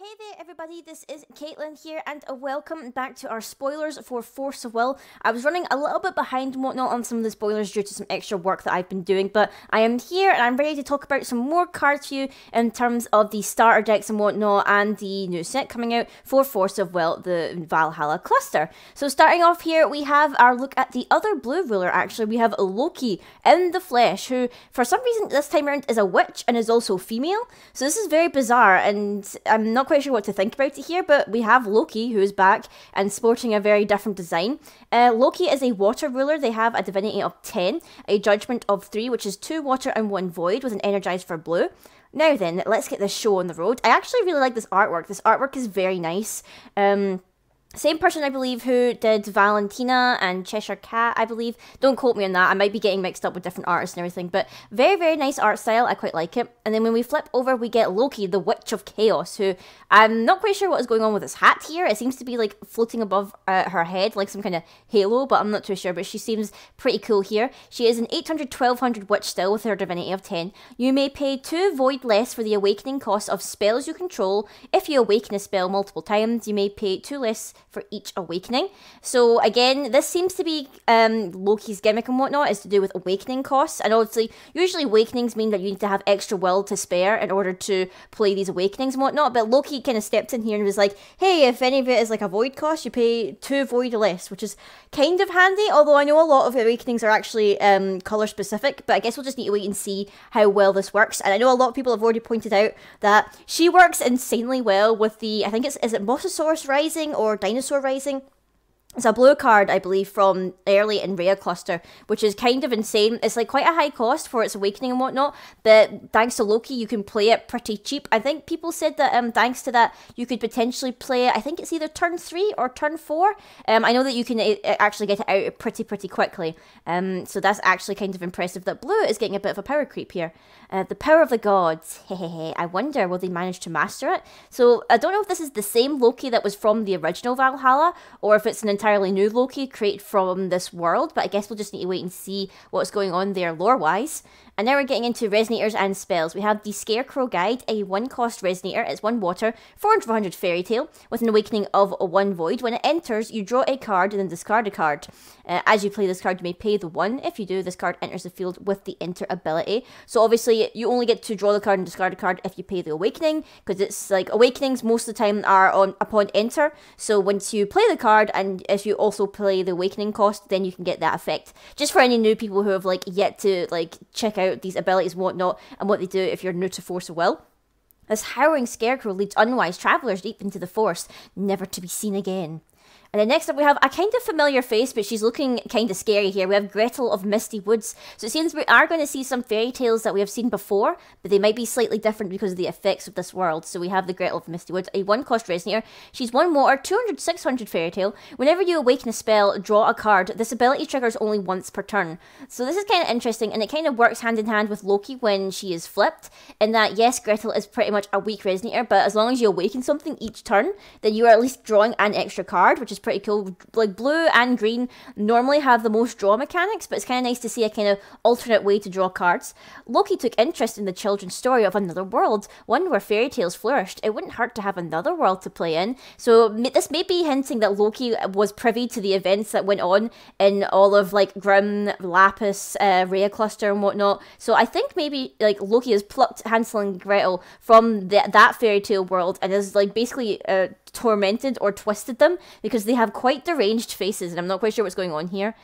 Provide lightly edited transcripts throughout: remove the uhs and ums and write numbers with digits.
Hey there everybody, this is Caitlin here and welcome back to our spoilers for Force of Will. I was running a little bit behind and whatnot on some of the spoilers due to some extra work that I've been doing, but I am here and I'm ready to talk about some more cards for you in terms of the starter decks and whatnot and the new set coming out for Force of Will, the Valhalla cluster. So starting off here, we have our look at the other blue ruler actually. We have Loki in the flesh, who for some reason this time around is a witch and is also female. So this is very bizarre and I'm not quite sure what to think about it here, but we have Loki who is back and sporting a very different design. Loki is a water ruler. They have a divinity of 10, a judgment of 3, which is 2 water and 1 void with an energized for blue. Now then, let's get this show on the road. I actually really like this artwork. This artwork is very nice. Same person, I believe, who did Valentina and Cheshire Cat, I believe. Don't quote me on that. I might be getting mixed up with different artists and everything. But very, very nice art style. I quite like it. And then when we flip over, we get Loki, the Witch of Chaos, who I'm not quite sure what is going on with this hat here. It seems to be like floating above her head, like some kind of halo, but I'm not too sure. But she seems pretty cool here. She is an 800-1200 witch still with her divinity of 10. You may pay 2 void less for the awakening cost of spells you control. If you awaken a spell multiple times, you may pay 2 less for each awakening. So again, this seems to be Loki's gimmick and whatnot is to do with awakening costs, and obviously usually awakenings mean that you need to have extra will to spare in order to play these awakenings and whatnot, but Loki kind of stepped in here and was like, hey, if any of it is like a void cost, you pay 2 void less, which is kind of handy, although I know a lot of awakenings are actually colour specific, but I guess we'll just need to wait and see how well this works. And I know a lot of people have already pointed out that she works insanely well with the, I think is it Mosasaurus Rising or Dinosaur Rising? It's a blue card, I believe, from early in Rhea Cluster, which is kind of insane. It's like quite a high cost for its awakening and whatnot, but thanks to Loki, you can play it pretty cheap. I think people said that thanks to that, you could potentially play it, I think it's either turn 3 or turn 4. I know that you can actually get it out pretty quickly. So that's actually kind of impressive that blue is getting a bit of a power creep here. The power of the gods. Hehehe. I wonder, will they manage to master it? So I don't know if this is the same Loki that was from the original Valhalla, or if it's an entirely new Loki created from this world, but I guess we'll just need to wait and see what's going on there lore-wise. And now we're getting into resonators and spells. We have the Scarecrow Guide, a 1-cost resonator. It's 1 water, 400 fairy tale, with an awakening of 1 void. When it enters, you draw a card and then discard a card. As you play this card, you may pay the 1. If you do, this card enters the field with the enter ability. So obviously, you only get to draw the card and discard a card if you pay the awakening, because it's like awakenings most of the time are upon enter. So once you play the card, and if you also play the awakening cost, then you can get that effect. Just for any new people who have like yet to like check out these abilities and whatnot and what they do if you're new to Force of Will. This Howling Scarecrow leads unwise travellers deep into the forest, never to be seen again. And then next up we have a kind of familiar face, but she's looking kind of scary here. We have Gretel of Misty Woods. So it seems we are going to see some fairy tales that we have seen before, but they might be slightly different because of the effects of this world. So we have the Gretel of Misty Woods, a 1-cost resonator. She's 1 water, 200-600 fairy tale. Whenever you awaken a spell, draw a card. This ability triggers only once per turn. So this is kind of interesting, and it kind of works hand in hand with Loki when she is flipped, in that yes, Gretel is pretty much a weak resonator, but as long as you awaken something each turn, then you are at least drawing an extra card, which is pretty cool. Like blue and green normally have the most draw mechanics, but it's kind of nice to see a kind of alternate way to draw cards. Loki took interest in the children's story of another world, one where fairy tales flourished. It wouldn't hurt to have another world to play in. So this may be hinting that Loki was privy to the events that went on in all of like Grimm, Lapis, Rhea Cluster and whatnot. So I think maybe like Loki has plucked Hansel and Gretel from that fairy tale world and has like basically tormented or twisted them, because they have quite deranged faces and I'm not quite sure what's going on here.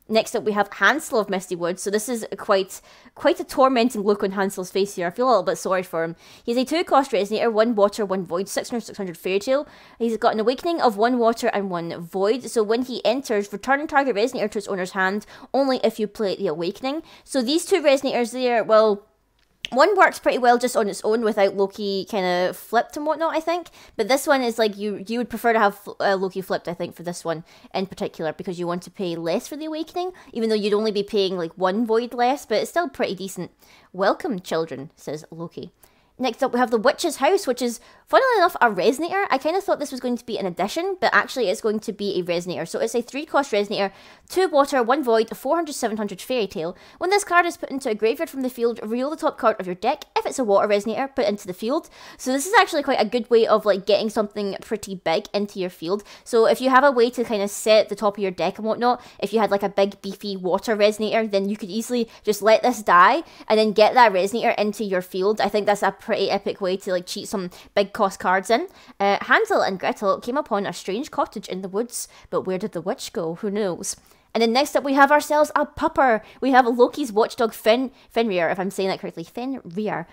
Next up we have Hansel of Misty Woods. So this is quite a tormenting look on Hansel's face here. I feel a little bit sorry for him. He's a 2-cost resonator, 1 water, 1 void, 600 fairy tale. He's got an awakening of 1 water and 1 void. So when he enters, return target resonator to its owner's hand only if you play the awakening. So these 2 resonators there, well, one works pretty well just on its own without Loki kind of flipped and whatnot, I think. But this one is like, you would prefer to have Loki flipped, I think, for this one in particular, because you want to pay less for the awakening, even though you'd only be paying like 1 void less, but it's still pretty decent. Welcome, children, says Loki. Next up, we have the Witch's House, which is Funnily enough, a resonator. I kind of thought this was going to be an addition, but actually it's going to be a resonator. So it's a 3-cost resonator, 2 water, 1 void, 400/700 fairy tale. When this card is put into a graveyard from the field, reveal the top card of your deck. If it's a water resonator, put it into the field. So this is actually quite a good way of like getting something pretty big into your field. So if you have a way to kind of set the top of your deck and whatnot, if you had like a big beefy water resonator, then you could easily just let this die and then get that resonator into your field. I think that's a pretty epic way to like cheat some big cost cards in. Hansel and Gretel came upon a strange cottage in the woods, but where did the witch go? Who knows? And then next up we have ourselves a pupper. We have Loki's watchdog Fenrir, if I'm saying that correctly, Fenrir.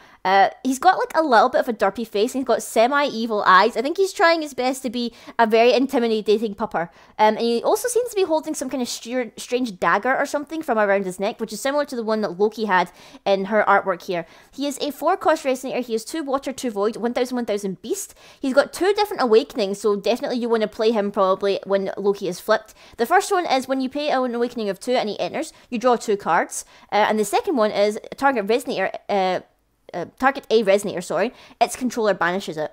He's got like a little bit of a derpy face and he's got semi-evil eyes. I think he's trying his best to be a very intimidating pupper. And he also seems to be holding some kind of strange dagger or something from around his neck, which is similar to the one that Loki had in her artwork here. He is a 4-cost resonator. He is 2 water, 2 void, 1000/1000 beast. He's got 2 different awakenings, so definitely you want to play him probably when Loki is flipped. The first one is when you pay an awakening of 2 and he enters, you draw 2 cards. And the second one is target a resonator, sorry, its controller banishes it.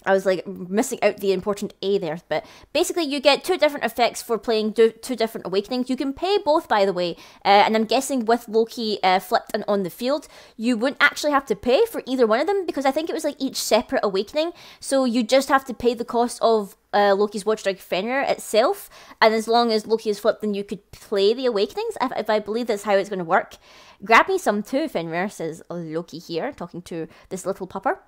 I was like missing out the important A there, but basically you get 2 different effects for playing 2 different awakenings. You can pay both, by the way, and I'm guessing with Loki flipped and on the field, you wouldn't actually have to pay for either one of them, because I think it was like each separate awakening, so you just have to pay the cost of Loki's watchdog Fenrir itself, and as long as Loki is flipped, then you could play the awakenings, if I believe that's how it's going to work. Grab me some too, Fenrir, says Loki here, talking to this little pupper.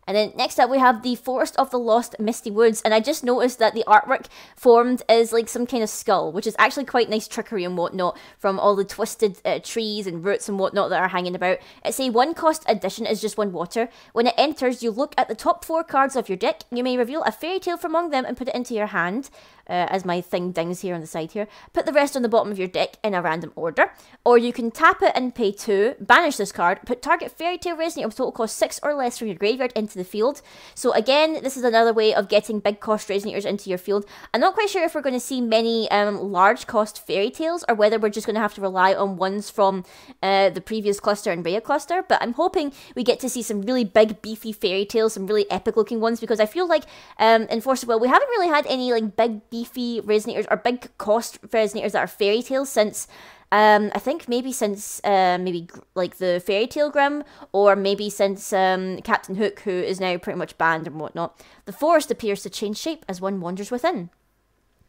And then next up we have the Forest of the Lost Misty Woods, and I just noticed that the artwork formed is like some kind of skull, which is actually quite nice trickery and whatnot from all the twisted trees and roots and whatnot that are hanging about. It's a 1-cost addition, is just 1 water. When it enters, you look at the top 4 cards of your deck. You may reveal a fairy tale from among them and put it into your hand. As my thing dings here on the side here. Put the rest on the bottom of your deck in a random order. Or you can tap it and pay 2, banish this card, put target fairy tale resonator of total cost 6 or less from your graveyard into the field. So again, this is another way of getting big cost resonators into your field. I'm not quite sure if we're going to see many large cost fairy tales, or whether we're just going to have to rely on ones from the previous cluster and Rhea cluster, but I'm hoping we get to see some really big beefy fairy tales, some really epic looking ones, because I feel like in Force of Will we haven't really had any like big beefy resonators or big cost resonators that are fairy tales since I think maybe since maybe like the Fairy Tale Grim, or maybe since Captain Hook, who is now pretty much banned and whatnot. The forest appears to change shape as one wanders within.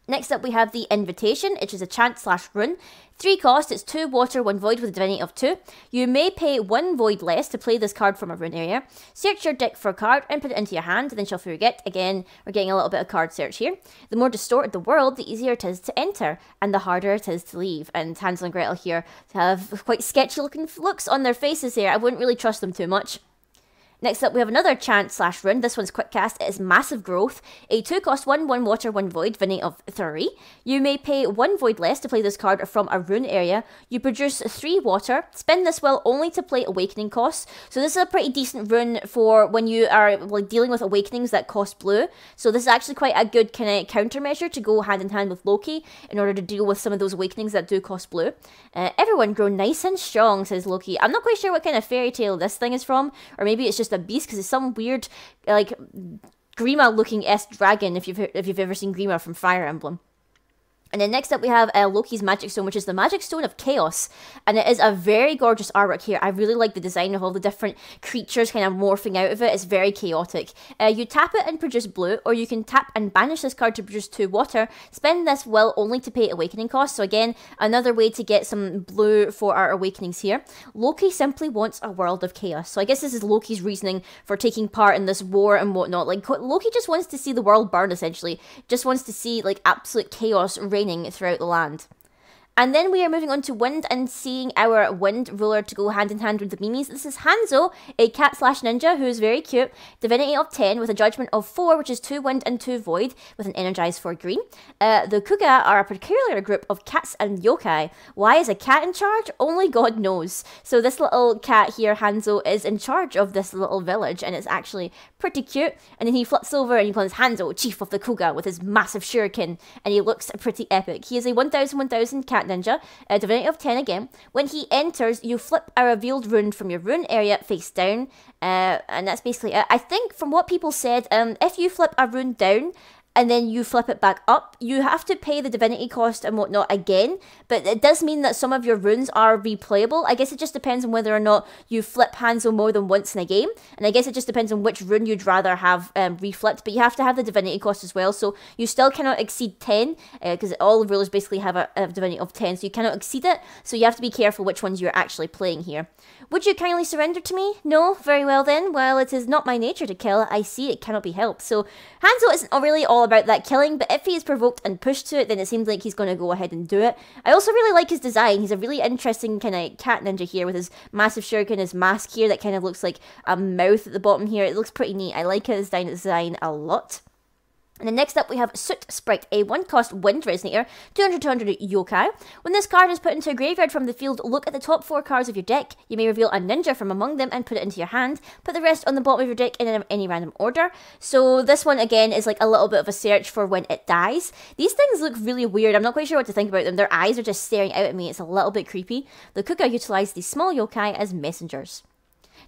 Next up we have the Invitation, which is a chant/rune. 3 cost, it's 2 water, 1 void with a divinity of 2. You may pay 1 void less to play this card from a rune area. Search your deck for a card and put it into your hand, then shuffle your deck. Again, we're getting a little bit of card search here. The more distorted the world, the easier it is to enter, and the harder it is to leave. And Hansel and Gretel here have quite sketchy looking looks on their faces here. I wouldn't really trust them too much. Next up, we have another chant/rune. This one's quick cast. It is Massive Growth. A 2 cost 1, 1 water, 1 void, divinity of 3. You may pay 1 void less to play this card from a rune area. You produce 3 water. Spend this will only to play awakening costs. So this is a pretty decent rune for when you are like dealing with awakenings that cost blue. So this is actually quite a good kind of countermeasure to go hand in hand with Loki in order to deal with some of those awakenings that do cost blue. Everyone grow nice and strong, says Loki. I'm not quite sure what kind of fairy tale this thing is from, or maybe it's just a beast, because it's some weird like Grima looking dragon if you've ever seen Grima from Fire Emblem. And then next up we have Loki's Magic Stone, which is the Magic Stone of Chaos. And it is a very gorgeous artwork here. I really like the design of all the different creatures kind of morphing out of it. It's very chaotic. You tap it and produce blue, or you can tap and banish this card to produce 2 water. Spend this will only to pay awakening costs. So again, another way to get some blue for our awakenings here. Loki simply wants a world of chaos. So I guess this is Loki's reasoning for taking part in this war and whatnot. Like, Loki just wants to see the world burn, essentially. Just wants to see like absolute chaos reigning throughout the land. And then we are moving on to Wind and seeing our Wind ruler to go hand in hand with the Mimis. This is Hanzo, a cat/ninja who is very cute. Divinity of 10 with a judgment of 4, which is 2 wind and 2 void with an energized 4 green. The Kuga are a peculiar group of cats and yokai. Why is a cat in charge? Only God knows. So this little cat here, Hanzo, is in charge of this little village, and it's actually Pretty cute. And then he flips over and he becomes Hanzo, chief of the Kuga, with his massive shuriken, and he looks pretty epic. He is a 1000 cat ninja, a divinity of 10 again. When he enters, you flip a revealed rune from your rune area face down, and that's basically it. I think from what people said, if you flip a rune down, and then you flip it back up, you have to pay the divinity cost and whatnot again, but it does mean that some of your runes are replayable. I guess it just depends on whether or not you flip Hanzo more than once in a game, and I guess it just depends on which rune you'd rather have reflipped, but you have to have the divinity cost as well, so you still cannot exceed 10, because all rulers basically have a divinity of 10, so you cannot exceed it, so you have to be careful which ones you're actually playing here. Would you kindly surrender to me? No? Very well then. Well, it is not my nature to kill. I see it cannot be helped. So Hanzo isn't really all about that killing, but if he is provoked and pushed to it, then it seems like he's going to go ahead and do it. I also really like his design. He's a really interesting kind of cat ninja here with his massive shuriken, his mask here that kind of looks like a mouth at the bottom here. It looks pretty neat. I like his design a lot. And then next up we have Soot Sprite, a 1-cost Wind Resonator, 200 yokai. When this card is put into a graveyard from the field, look at the top 4 cards of your deck. You may reveal a ninja from among them and put it into your hand. Put the rest on the bottom of your deck in any random order. So this one again is like a little bit of a search for when it dies. These things look really weird. I'm not quite sure what to think about them. Their eyes are just staring out at me. It's a little bit creepy. The Kuga utilized these small yokai as messengers.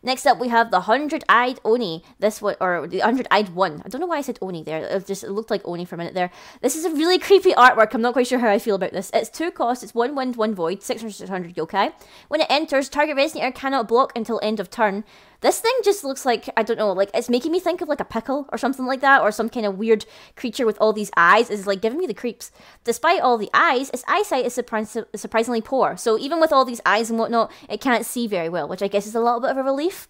Next up, we have the 100-eyed Oni. This one, or the 100-eyed one. I don't know why I said Oni there. It looked like Oni for a minute there. This is a really creepy artwork. I'm not quite sure how I feel about this. It's 2 costs. It's 1 wind, 1 void, 600 yokai. When it enters, target resonator cannot block until end of turn. This thing just looks like, I don't know, like it's making me think of like a pickle or something like that, or some kind of weird creature with all these eyes. Is like giving me the creeps. Despite all the eyes, its eyesight is surprisingly poor. So even with all these eyes and whatnot, it can't see very well, which I guess is a little bit of a relief.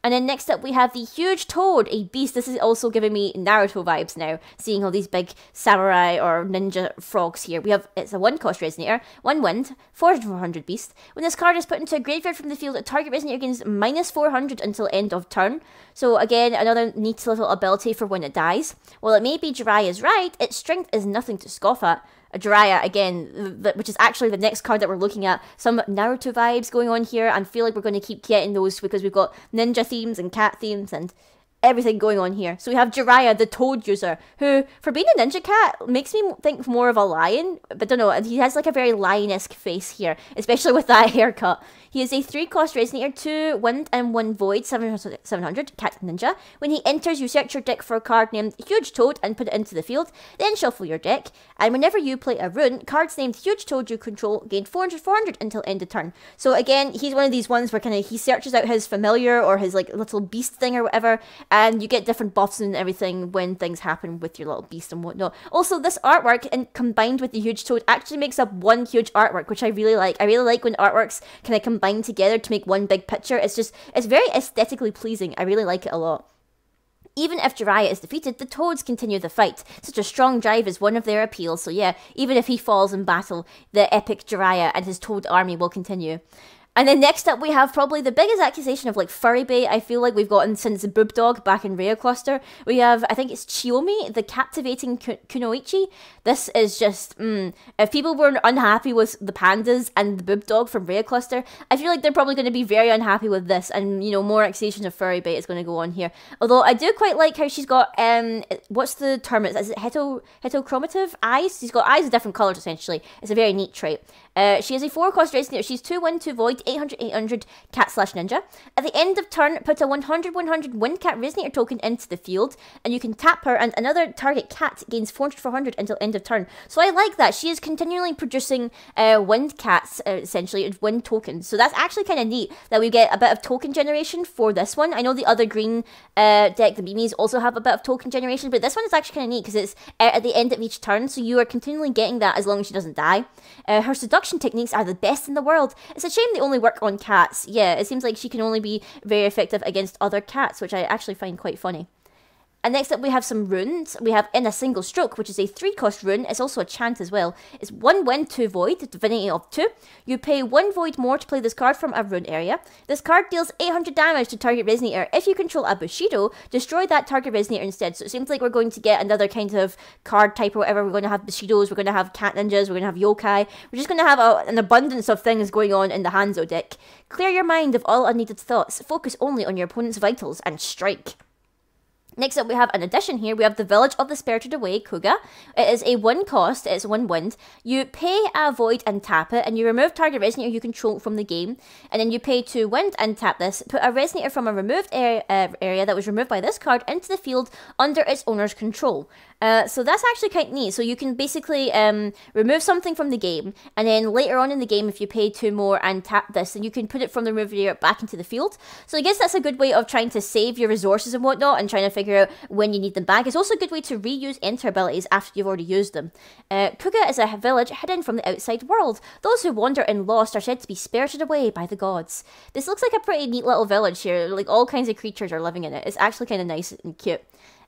And then next up we have the huge toad, a beast. This is also giving me Naruto vibes now, seeing all these big samurai or ninja frogs here. It's a 1-cost resonator, 1 wind, 400 beast. When this card is put into a graveyard from the field, a target resonator gains -400 until end of turn. So again, another neat little ability for when it dies. While it may be Jiraiya's right, its strength is nothing to scoff at. Jiraiya, again, which is actually the next card that we're looking at. Some Naruto vibes going on here, and feel like we're going to keep getting those because we've got ninja themes and cat themes and everything going on here. So we have Jiraiya, the toad user, who, for being a ninja cat, makes me think more of a lion, but don't know, he has like a very lion-esque face here, especially with that haircut. He is a 3-cost resonator, 2 wind and 1 void, 700 cat ninja. When he enters, you search your deck for a card named Huge Toad and put it into the field, then shuffle your deck, and whenever you play a rune, cards named Huge Toad you control gain 400 until end of turn. So again, he's one of these ones where kind of he searches out his familiar or his like little beast thing or whatever, and you get different buffs and everything when things happen with your little beast and whatnot. Also, this artwork, and combined with the Huge Toad, actually makes up one huge artwork, which I really like. I really like when artworks kind of combine together to make one big picture. It's very aesthetically pleasing. I really like it a lot. Even if Jiraiya is defeated, the Toads continue the fight. Such a strong drive is one of their appeals, so yeah, even if he falls in battle, the epic Jiraiya and his Toad army will continue. And then next up we have probably the biggest accusation of like furry bait I feel like we've gotten since Boob Dog back in Rhea Cluster. We have, I think it's Chiyomi, the captivating Kunoichi. This is just, if people were unhappy with the pandas and the Boob Dog from Rhea Cluster, I feel like they're probably going to be very unhappy with this, and you know, more accusations of furry bait is going to go on here. Although I do quite like how she's got, what's the term, is it heterochromative eyes? She's got eyes of different colours essentially. It's a very neat trait. She has a 4-cost resonator. She's 2 wind, 2 void, 800 cat/ninja. At the end of turn, put a 100 wind cat resonator token into the field, and you can tap her, and another target cat gains 400 until end of turn. So I like that. She is continually producing wind cats, essentially, wind tokens. So that's actually kind of neat that we get a bit of token generation for this one. I know the other green deck, the Mimis, also have a bit of token generation, but this one is actually kind of neat because it's at the end of each turn, so you are continually getting that as long as she doesn't die. Her seduction techniques are the best in the world. It's a shame they only work on cats. Yeah, it seems like she can only be very effective against other cats, which I actually find quite funny. And next up we have some runes. We have In a Single Stroke, which is a 3-cost rune. It's also a chant as well. It's 1 wind, 2 void, divinity of 2. You pay 1 void more to play this card from a rune area. This card deals 800 damage to target resonator. If you control a Bushido, destroy that target resonator instead. So it seems like we're going to get another kind of card type or whatever. We're going to have Bushidos, we're going to have cat ninjas, we're going to have yokai. We're just going to have an abundance of things going on in the Hanzo deck. Clear your mind of all unneeded thoughts. Focus only on your opponent's vitals and strike. Next up, we have an addition here. We have the Village of the Spirited Away, Kuga. It is a 1 cost, it's 1 wind. You pay a void and tap it, and you remove target resonator you control from the game. And then you pay 2 wind and tap this. Put a resonator from a removed area that was removed by this card into the field under its owner's control. So that's actually quite neat. So you can basically remove something from the game, and then later on in the game, if you pay 2 more and tap this, then you can put it from the removed area back into the field. So I guess that's a good way of trying to save your resources and whatnot, and trying to figure out when you need them back. It's also a good way to reuse enter abilities after you've already used them. Kuga is a village hidden from the outside world. Those who wander and lost are said to be spirited away by the gods. This looks like a pretty neat little village here. Like, all kinds of creatures are living in it. It's actually kind of nice and cute.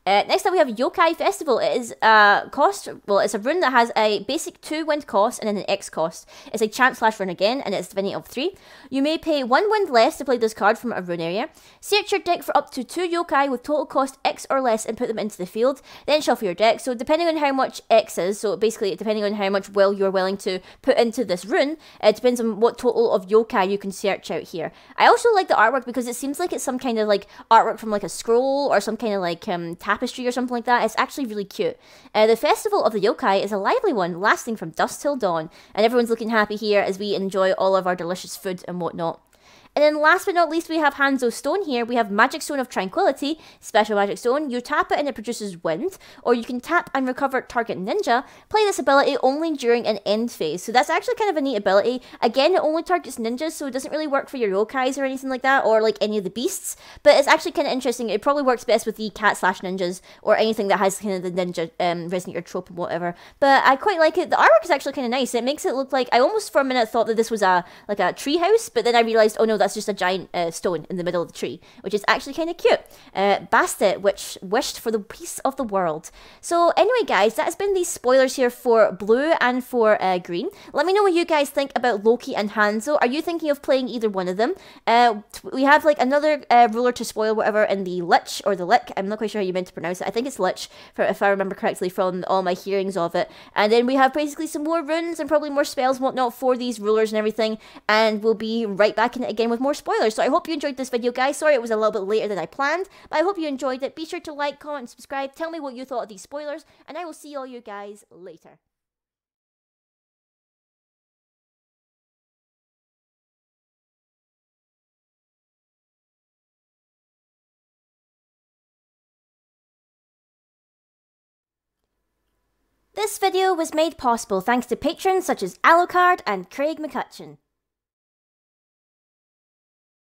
Next up, we have Yokai Festival. It is it's a rune that has a basic 2 wind cost and then an X cost. It's a chant / rune again, and it's Divinity of 3. You may pay 1 wind less to play this card from a rune area. Search your deck for up to 2 yokai with total cost X or less and put them into the field. Then shuffle your deck. So depending on how much X is, so basically depending on how much will you're willing to put into this rune, it depends on what total of yokai you can search out here. I also like the artwork because it seems like it's some kind of like artwork from like a scroll or some kind of like tapestry or something like that. It's actually really cute. The Festival of the Yokai is a lively one, lasting from dusk till dawn, and everyone's looking happy here as we enjoy all of our delicious food and whatnot. And then last but not least, we have Hanzo Stone here. We have Magic Stone of Tranquility, special magic stone. You tap it and it produces wind, or you can tap and recover target ninja. Play this ability only during an end phase. So that's actually kind of a neat ability. Again, it only targets ninjas, so it doesn't really work for your yokais or anything like that, or like any of the beasts. But it's actually kind of interesting. It probably works best with the cat / ninjas, or anything that has kind of the ninja resonator trope and whatever. But I quite like it. The artwork is actually kind of nice. It makes it look like, I almost for a minute thought that this was a tree house, but then I realized, oh no, that's just a giant stone in the middle of the tree, which is actually kind of cute. Bastet, which wished for the peace of the world. So anyway, guys, that has been these spoilers here for blue and for green. Let me know what you guys think about Loki and Hanzo. Are you thinking of playing either one of them? We have like another ruler to spoil whatever in the Lich, or the Lick. I'm not quite sure how you meant to pronounce it. I think it's Lich, if I remember correctly from all my hearings of it. And then we have basically some more runes and probably more spells and whatnot for these rulers and everything. And we'll be right back in it again with more spoilers. So I hope you enjoyed this video, guys. Sorry it was a little bit later than I planned, but I hope you enjoyed it. Be sure to like, comment, and subscribe. Tell me what you thought of these spoilers, and I will see all you guys later. This video was made possible thanks to patrons such as Alucard and Craig McCutcheon.